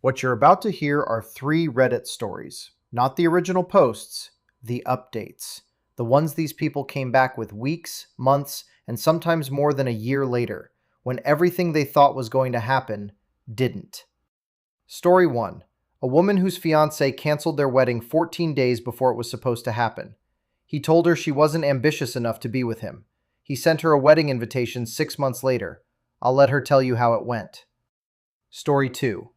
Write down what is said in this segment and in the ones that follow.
What you're about to hear are three Reddit stories. Not the original posts, the updates. The ones these people came back with weeks, months, and sometimes more than a year later, when everything they thought was going to happen didn't. Story 1. A woman whose fiancé canceled their wedding 14 days before it was supposed to happen. He told her she wasn't ambitious enough to be with him. He sent her a wedding invitation 6 months later. I'll let her tell you how it went. Story 2.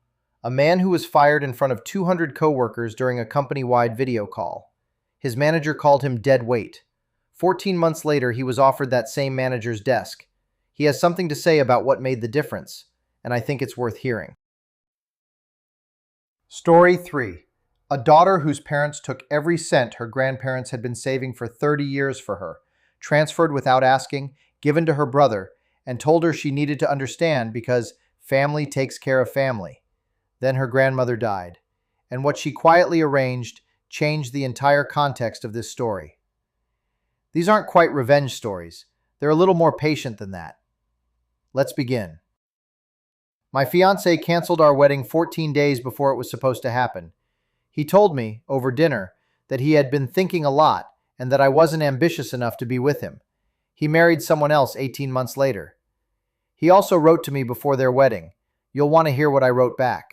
A man who was fired in front of 200 coworkers during a company-wide video call. His manager called him dead weight. 14 months later, he was offered that same manager's desk. He has something to say about what made the difference, and I think it's worth hearing. Story 3. A daughter whose parents took every cent her grandparents had been saving for 30 years for her, transferred without asking, given to her brother, and told her she needed to understand because family takes care of family. Then her grandmother died, and what she quietly arranged changed the entire context of this story. These aren't quite revenge stories. They're a little more patient than that. Let's begin. My fiancé canceled our wedding 14 days before it was supposed to happen. He told me, over dinner, that he had been thinking a lot and that I wasn't ambitious enough to be with him. He married someone else 18 months later. He also wrote to me before their wedding. You'll want to hear what I wrote back.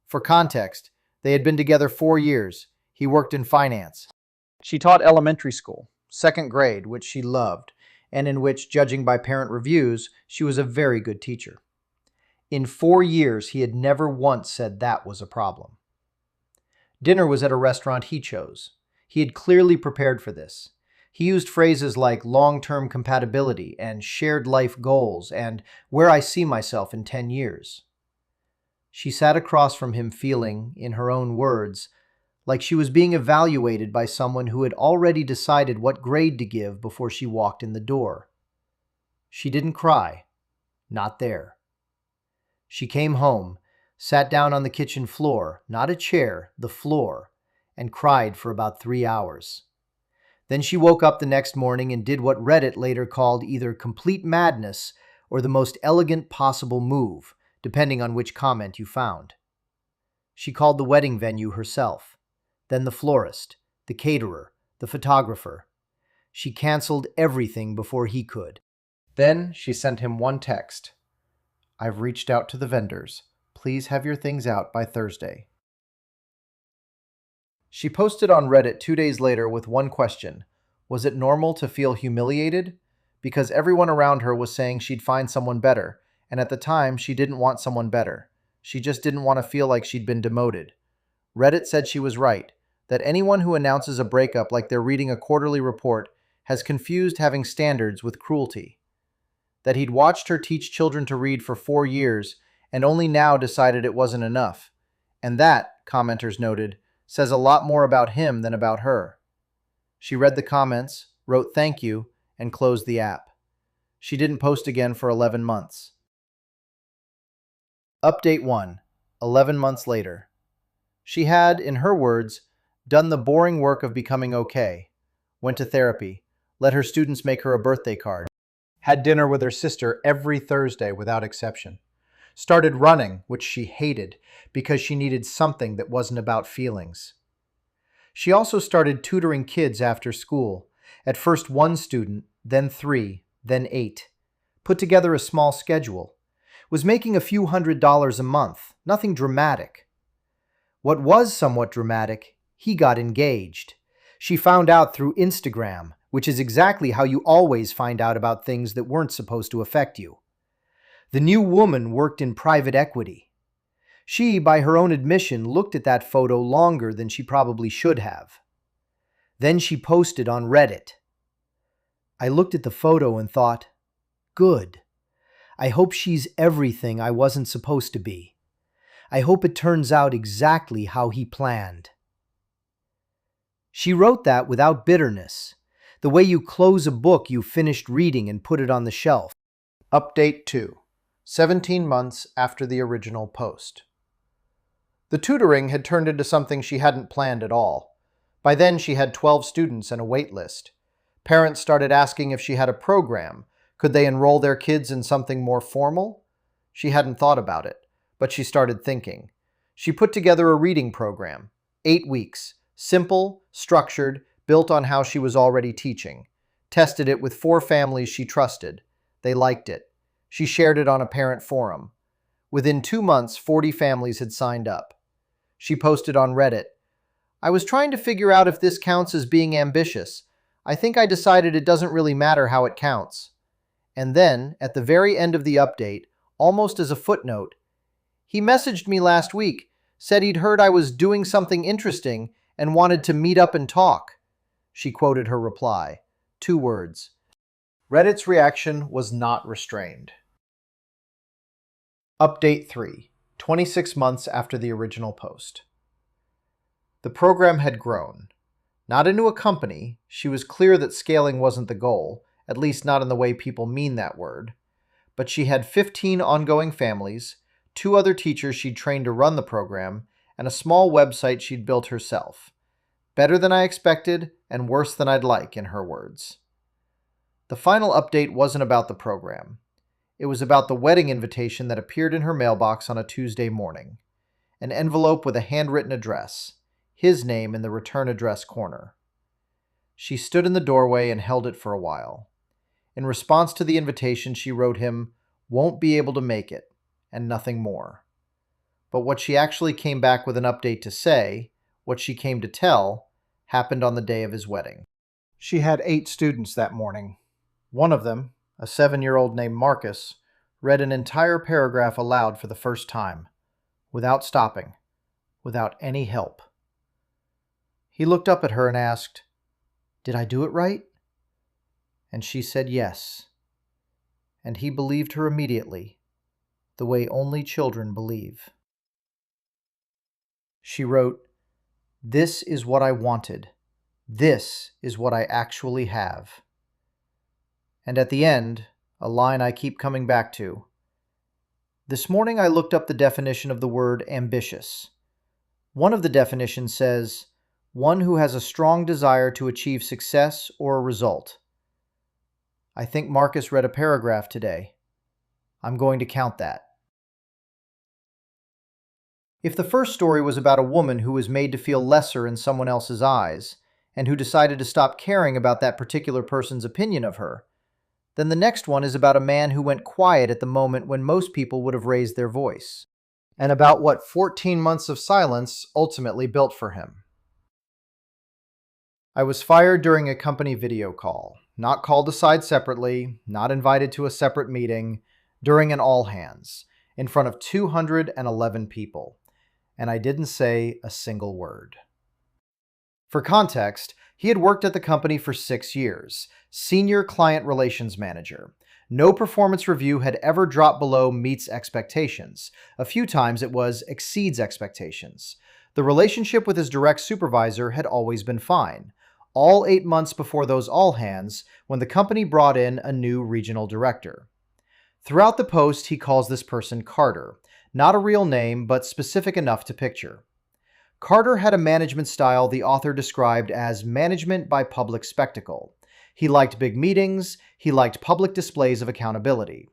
For context, they had been together 4 years. He worked in finance. She taught elementary school, second grade, which she loved, and in which, judging by parent reviews, she was a very good teacher. In 4 years, he had never once said that was a problem. Dinner was at a restaurant he chose. He had clearly prepared for this. He used phrases like long-term compatibility and shared life goals and where I see myself in 10 years. She sat across from him feeling, in her own words, like she was being evaluated by someone who had already decided what grade to give before she walked in the door. She didn't cry. Not there. She came home, sat down on the kitchen floor, not a chair, the floor, and cried for about 3 hours. Then she woke up the next morning and did what Reddit later called either complete madness or the most elegant possible move, depending on which comment you found. She called the wedding venue herself, then the florist, the caterer, the photographer. She canceled everything before he could. Then she sent him one text. I've reached out to the vendors. Please have your things out by Thursday. She posted on Reddit 2 days later with one question. Was it normal to feel humiliated? Because everyone around her was saying she'd find someone better, and at the time she didn't want someone better. She just didn't want to feel like she'd been demoted. Reddit said she was right, that anyone who announces a breakup like they're reading a quarterly report has confused having standards with cruelty. That he'd watched her teach children to read for 4 years and only now decided it wasn't enough. And that, commenters noted, says a lot more about him than about her. She read the comments, wrote thank you, and closed the app. She didn't post again for 11 months. Update 1. 11 months later. She had, in her words, done the boring work of becoming okay, went to therapy, let her students make her a birthday card, had dinner with her sister every Thursday without exception, started running, which she hated, because she needed something that wasn't about feelings. She also started tutoring kids after school, at first 1 student, then 3, then 8, put together a small schedule, was making a few $100s a month, nothing dramatic. What was somewhat dramatic, he got engaged. She found out through Instagram, which is exactly how you always find out about things that weren't supposed to affect you. The new woman worked in private equity. She, by her own admission, looked at that photo longer than she probably should have. Then she posted on Reddit. I looked at the photo and thought, good. I hope she's everything I wasn't supposed to be. I hope it turns out exactly how he planned. She wrote that without bitterness, the way you close a book you finished reading and put it on the shelf. Update 2. 17 months after the original post. The tutoring had turned into something she hadn't planned at all. By then she had 12 students and a wait list. Parents started asking if she had a program. Could they enroll their kids in something more formal? She hadn't thought about it, but she started thinking. She put together a reading program, 8 weeks, simple, structured, built on how she was already teaching. Tested it with 4 families she trusted. They liked it. She shared it on a parent forum. Within 2 months, 40 families had signed up. She posted on Reddit, "I was trying to figure out if this counts as being ambitious. I think I decided it doesn't really matter how it counts." And then, at the very end of the update, almost as a footnote, "He messaged me last week, said he'd heard I was doing something interesting and wanted to meet up and talk." She quoted her reply. 2 words. Reddit's reaction was not restrained. Update 3, 26 months after the original post. The program had grown. Not into a company, she was clear that scaling wasn't the goal, at least not in the way people mean that word. But she had 15 ongoing families, 2 other teachers she'd trained to run the program, and a small website she'd built herself. Better than I expected, and worse than I'd like, in her words. The final update wasn't about the program. It was about the wedding invitation that appeared in her mailbox on a Tuesday morning. An envelope with a handwritten address, his name in the return address corner. She stood in the doorway and held it for a while. In response to the invitation, she wrote him, "Won't be able to make it," and nothing more. But what she actually came back with an update to say, what she came to tell, happened on the day of his wedding. She had 8 students that morning. One of them, a 7-year-old named Marcus, read an entire paragraph aloud for the first time, without stopping, without any help. He looked up at her and asked, "Did I do it right?" And she said yes. And he believed her immediately, the way only children believe. She wrote, "This is what I wanted. This is what I actually have." And at the end, a line I keep coming back to. This morning I looked up the definition of the word ambitious. One of the definitions says, one who has a strong desire to achieve success or a result. I think Marcus read a paragraph today. I'm going to count that. If the first story was about a woman who was made to feel lesser in someone else's eyes, and who decided to stop caring about that particular person's opinion of her, then the next one is about a man who went quiet at the moment when most people would have raised their voice, and about what 14 months of silence ultimately built for him. I was fired during a company video call, not called aside separately, not invited to a separate meeting, during an all-hands, in front of 211 people, and I didn't say a single word. For context, he had worked at the company for 6 years, senior client relations manager. No performance review had ever dropped below meets expectations. A few times it was exceeds expectations. The relationship with his direct supervisor had always been fine. All 8 months before those all-hands, when the company brought in a new regional director. Throughout the post, he calls this person Carter. Not a real name, but specific enough to picture. Carter had a management style the author described as management by public spectacle. He liked big meetings. He liked public displays of accountability.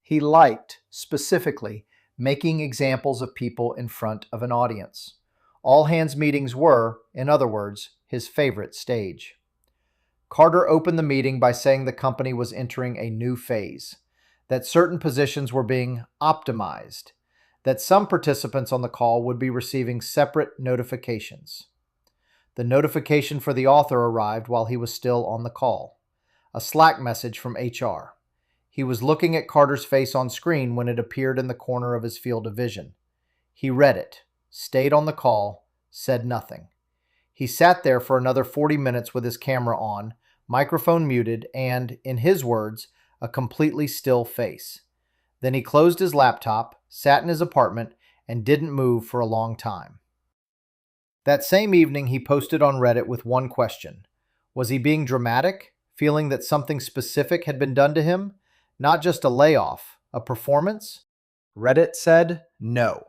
He liked, specifically, making examples of people in front of an audience. All-hands meetings were, in other words, his favorite stage. Carter opened the meeting by saying the company was entering a new phase, that certain positions were being optimized, that some participants on the call would be receiving separate notifications. The notification for the author arrived while he was still on the call. A Slack message from HR. He was looking at Carter's face on screen when it appeared in the corner of his field of vision. He read it, stayed on the call, said nothing. He sat there for another 40 minutes with his camera on, microphone muted, and, in his words, a completely still face. Then he closed his laptop, sat in his apartment, and didn't move for a long time. That same evening, he posted on Reddit with one question. Was he being dramatic, feeling that something specific had been done to him? Not just a layoff, a performance? Reddit said no.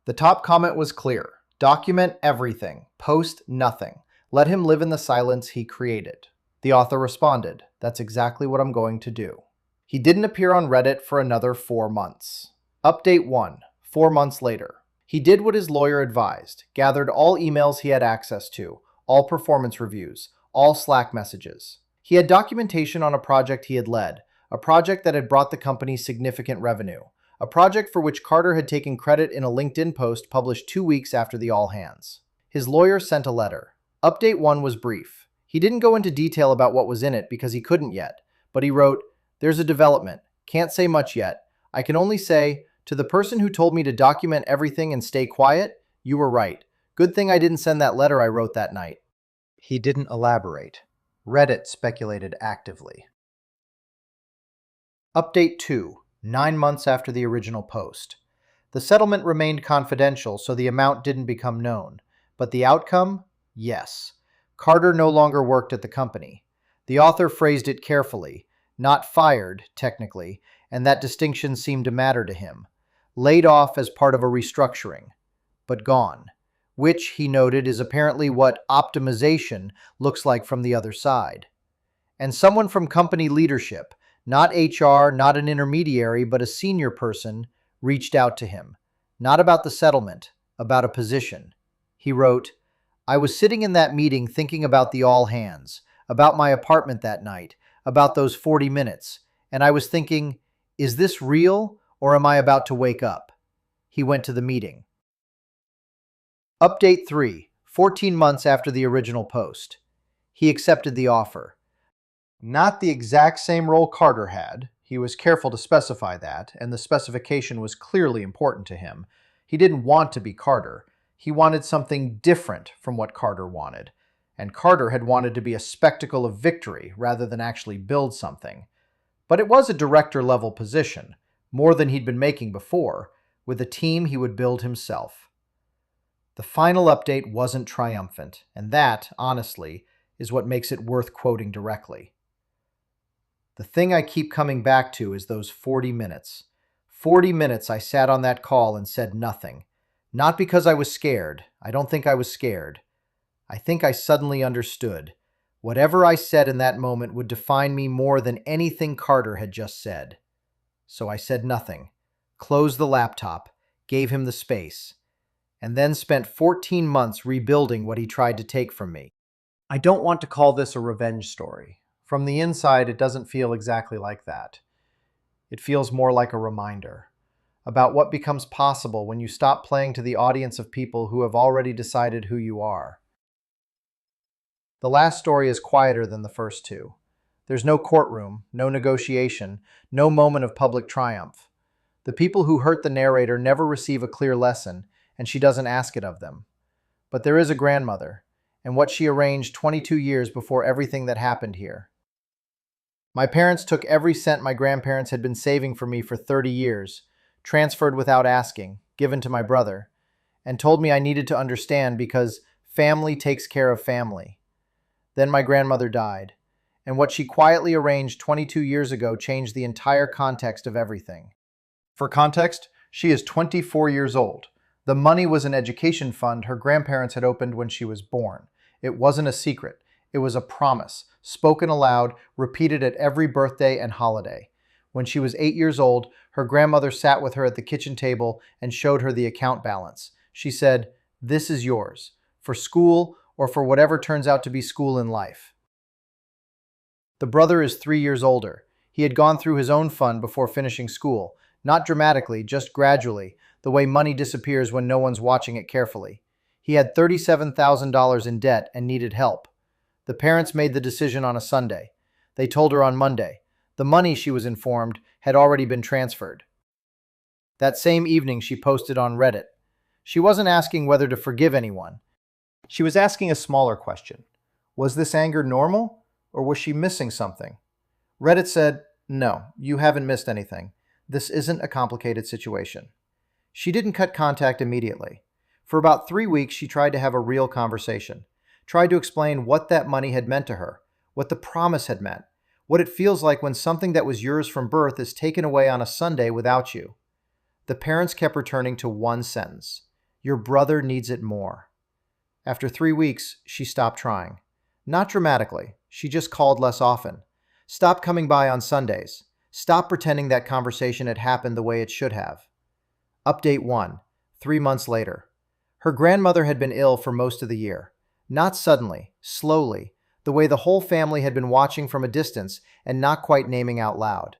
The top comment was clear. Document everything. Post nothing. Let him live in the silence he created. The author responded, "That's exactly what I'm going to do." He didn't appear on Reddit for another 4 months. Update 1, 4 months later. He did what his lawyer advised, gathered all emails he had access to, all performance reviews, all Slack messages. He had documentation on a project he had led, a project that had brought the company significant revenue, a project for which Carter had taken credit in a LinkedIn post published 2 weeks after the all hands. His lawyer sent a letter. Update 1 was brief. He didn't go into detail about what was in it because he couldn't yet, but he wrote, "There's a development. Can't say much yet. I can only say, to the person who told me to document everything and stay quiet, you were right. Good thing I didn't send that letter I wrote that night." He didn't elaborate. Reddit speculated actively. Update 2, 9 months after the original post. The settlement remained confidential, so the amount didn't become known. But the outcome? Yes. Carter no longer worked at the company. The author phrased it carefully. Not fired, technically, and that distinction seemed to matter to him. Laid off as part of a restructuring. But gone. Which, he noted, is apparently what optimization looks like from the other side. And someone from company leadership, not HR, not an intermediary, but a senior person, reached out to him. Not about the settlement, about a position. He wrote, "I was sitting in that meeting thinking about the all hands, about my apartment that night, about those 40 minutes, and I was thinking, is this real or am I about to wake up?" He went to the meeting. Update 3, 14 months after the original post. He accepted the offer. Not the exact same role Carter had. He was careful to specify that, and the specification was clearly important to him. He didn't want to be Carter. He wanted something different from what Carter wanted. And Carter had wanted to be a spectacle of victory rather than actually build something. But it was a director-level position, more than he'd been making before, with a team he would build himself. The final update wasn't triumphant, and that, honestly, is what makes it worth quoting directly. The thing I keep coming back to is those 40 minutes. 40 minutes I sat on that call and said nothing. Not because I was scared. I don't think I was scared. I think I suddenly understood. Whatever I said in that moment would define me more than anything Carter had just said. So I said nothing, closed the laptop, gave him the space, and then spent 14 months rebuilding what he tried to take from me. I don't want to call this a revenge story. From the inside, it doesn't feel exactly like that. It feels more like a reminder about what becomes possible when you stop playing to the audience of people who have already decided who you are. The last story is quieter than the first two. There's no courtroom, no negotiation, no moment of public triumph. The people who hurt the narrator never receive a clear lesson, and she doesn't ask it of them. But there is a grandmother, and what she arranged 22 years before everything that happened here. My parents took every cent my grandparents had been saving for me for 30 years, transferred without asking, given to my brother, and told me I needed to understand because family takes care of family. Then my grandmother died, and what she quietly arranged 22 years ago changed the entire context of everything. For context, she is 24 years old. The money was an education fund her grandparents had opened when she was born. It wasn't a secret. It was a promise, spoken aloud, repeated at every birthday and holiday. When she was 8 years old, her grandmother sat with her at the kitchen table and showed her the account balance. She said, "This is yours, for school or for whatever turns out to be school in life." The brother is 3 years older. He had gone through his own fund before finishing school, not dramatically, just gradually, the way money disappears when no one's watching it carefully. He had $37,000 in debt and needed help. The parents made the decision on a Sunday. They told her on Monday. The money, she was informed, had already been transferred. That same evening, she posted on Reddit. She wasn't asking whether to forgive anyone. She was asking a smaller question. Was this anger normal, or was she missing something? Reddit said, "No, you haven't missed anything. This isn't a complicated situation." She didn't cut contact immediately. For about 3 weeks, she tried to have a real conversation, tried to explain what that money had meant to her, what the promise had meant, what it feels like when something that was yours from birth is taken away on a Sunday without you. The parents kept returning to one sentence: "Your brother needs it more." After 3 weeks, she stopped trying. Not dramatically, she just called less often. Stopped coming by on Sundays. Stopped pretending that conversation had happened the way it should have. Update 1, 3 months later. Her grandmother had been ill for most of the year. Not suddenly, slowly, the way the whole family had been watching from a distance and not quite naming out loud.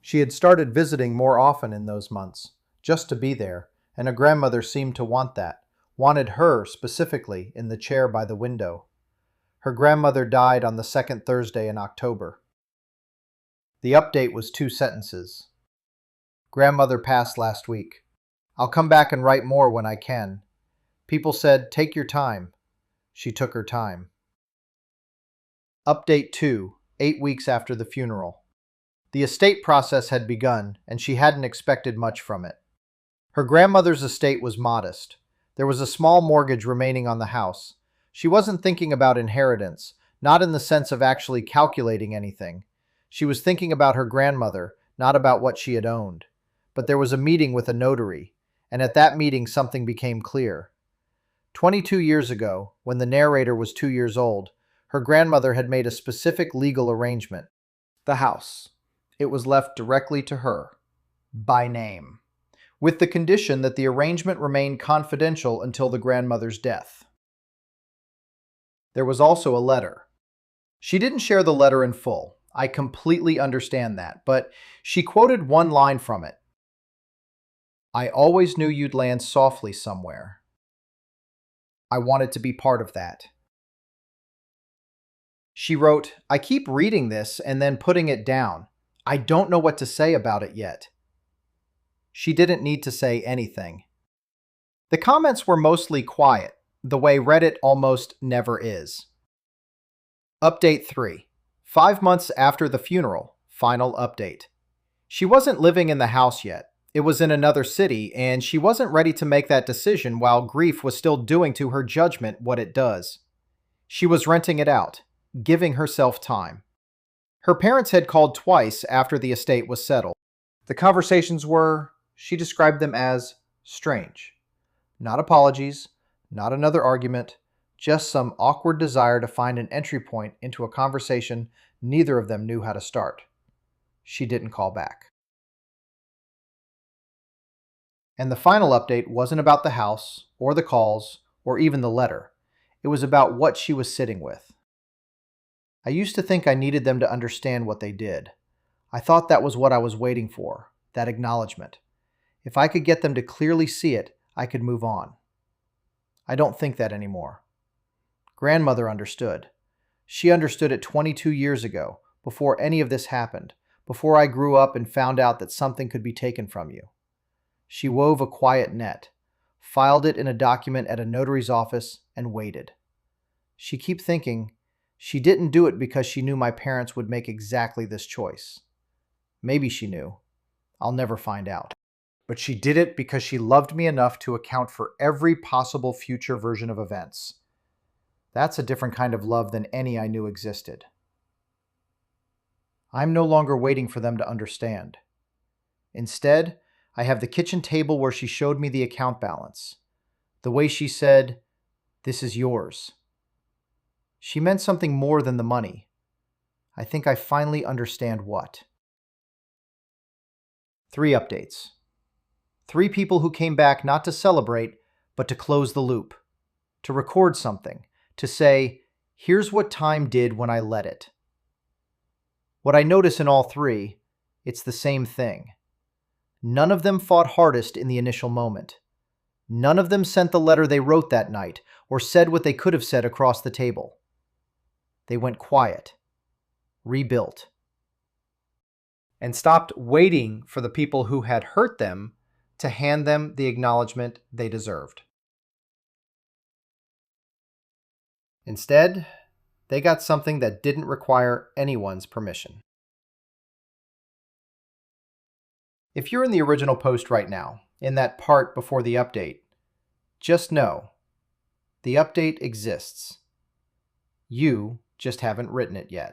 She had started visiting more often in those months, just to be there, and her grandmother seemed to want that, wanted her specifically in the chair by the window. Her grandmother died on the second Thursday in October. The update was 2 sentences. Grandmother passed last week. I'll come back and write more when I can. People said, take your time. She took her time. Update 2, 8 weeks after the funeral. The estate process had begun, and she hadn't expected much from it. Her grandmother's estate was modest. There was a small mortgage remaining on the house. She wasn't thinking about inheritance, not in the sense of actually calculating anything. She was thinking about her grandmother, not about what she had owned. But there was a meeting with a notary, and at that meeting something became clear. 22 years ago, when the narrator was 2 years old, her grandmother had made a specific legal arrangement. The house. It was left directly to her, by name, with the condition that the arrangement remained confidential until the grandmother's death. There was also a letter. She didn't share the letter in full. I completely understand that, but she quoted one line from it. I always knew you'd land softly somewhere. I wanted to be part of that. She wrote, I keep reading this and then putting it down. I don't know what to say about it yet. She didn't need to say anything. The comments were mostly quiet, the way Reddit almost never is. Update 3. 5 months after the funeral, final update. She wasn't living in the house yet. It was in another city, and she wasn't ready to make that decision while grief was still doing to her judgment what it does. She was renting it out, giving herself time. Her parents had called twice after the estate was settled. The conversations were, she described them as, strange. Not apologies, not another argument, just some awkward desire to find an entry point into a conversation neither of them knew how to start. She didn't call back. And the final update wasn't about the house, or the calls, or even the letter. It was about what she was sitting with. I used to think I needed them to understand what they did. I thought that was what I was waiting for, that acknowledgement. If I could get them to clearly see it, I could move on. I don't think that anymore. Grandmother understood. She understood it 22 years ago, before any of this happened, before I grew up and found out that something could be taken from you. She wove a quiet net, filed it in a document at a notary's office, and waited. She kept thinking, she didn't do it because she knew my parents would make exactly this choice. Maybe she knew. I'll never find out. But she did it because she loved me enough to account for every possible future version of events. That's a different kind of love than any I knew existed. I'm no longer waiting for them to understand. Instead, I have the kitchen table where she showed me the account balance. The way she said, "This is yours." She meant something more than the money. I think I finally understand what. 3 updates. 3 people who came back not to celebrate, but to close the loop. To record something. To say, here's what time did when I let it. What I notice in all 3, it's the same thing. None of them fought hardest in the initial moment. None of them sent the letter they wrote that night or said what they could have said across the table. They went quiet, rebuilt, and stopped waiting for the people who had hurt them to hand them the acknowledgement they deserved. Instead, they got something that didn't require anyone's permission. If you're in the original post right now, in that part before the update, just know the update exists. You just haven't written it yet.